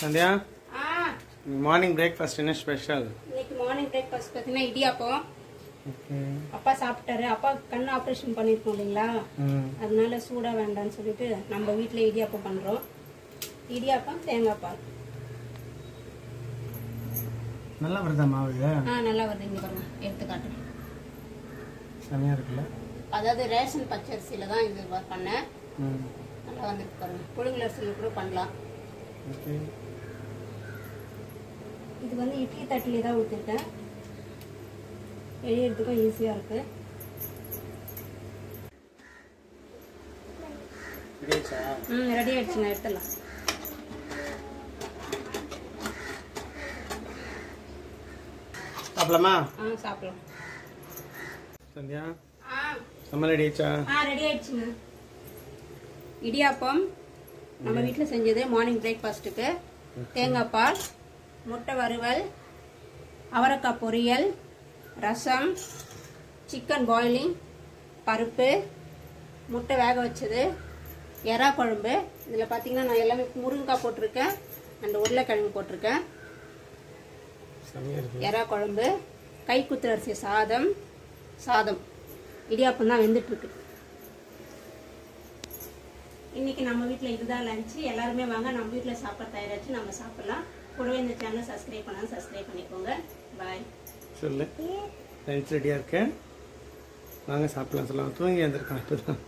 Sandhya morning breakfast என்ன special? இன்னைக்கு morning breakfast பார்த்தீங்கன்னா இடியாப்பம். அப்பா சாப்பிட்டாரு. அப்பா கண் ஆப்ரேஷன் பண்ணிருக்கோம் இல்லைங்களா, அதனால சூடா வேண்டாம்னு சொல்லிட்டு நம்ம வீட்டில் இடியாப்பம் பண்றோம். இடியாப்பம் தேங்காய் பால். நல்லா வருதா மாவு? நல்லா வருது. இங்க பாருங்க, எடுத்து காட்டுறேன். செமையா இருக்குல்ல? அதாவது ரேஷன் பச்சரிசியில தான் இது பண்ணேன். நல்லா வந்துருக்கு பாருங்க. புழுங்கல் அரிசியில் கூட பண்ணலாம். இது வந்து இட்லி தட்டிலே தான் ஊற்றிருக்கேன். எழுதுறதுக்கும் ஈஸியா இருக்கு. ரெடி ஆயிடுச்சுங்க, எடுத்துடலாம். சாப்பிடலாமா? சாப்பிடலாம். சந்தியா சமையல் ரெடி ஆயிடுச்சா? ரெடி ஆயிடுச்சுங்க. இடியாப்பம் நம்ம வீட்டில் செஞ்சது மார்னிங் பிரேக்ஃபாஸ்ட்டுக்கு. தேங்காய் பால், முட்டை வறுவல், அவரைக்காய் பொரியல், ரசம், சிக்கன் பாயிலிங், பருப்பு, முட்டை வேக வச்சது, எறா குழம்பு. இதில் பார்த்தீங்கன்னா நான் எல்லாமே முருங்கைக்காய் போட்டிருக்கேன், அண்ட் உருளைக்கிழங்கு போட்டிருக்கேன். எறா குழம்பு, கை குத்து அரிசி சாதம். இடியாப்பம் தான் வெந்துட்டுருக்கு. இன்னைக்கு நம்ம வீட்டில் இதுதான் லஞ்சு. எல்லாருமே வாங்க, நம்ம வீட்டில் சாப்பாடு தயாராச்சு, நம்ம சாப்பிடலாம். கூடவே இந்த சேனல் சப்ஸ்கிரைப் பண்ணாலும் சப்ஸ்கிரைப் பண்ணிக்கோங்க. பாய். சொல்லு. லஞ்ச் ரெடியாக இருக்கேன், வாங்க சாப்பிடலாம். சொல்லலாம். தூங்கி வந்திருக்கேன் இப்போதான்.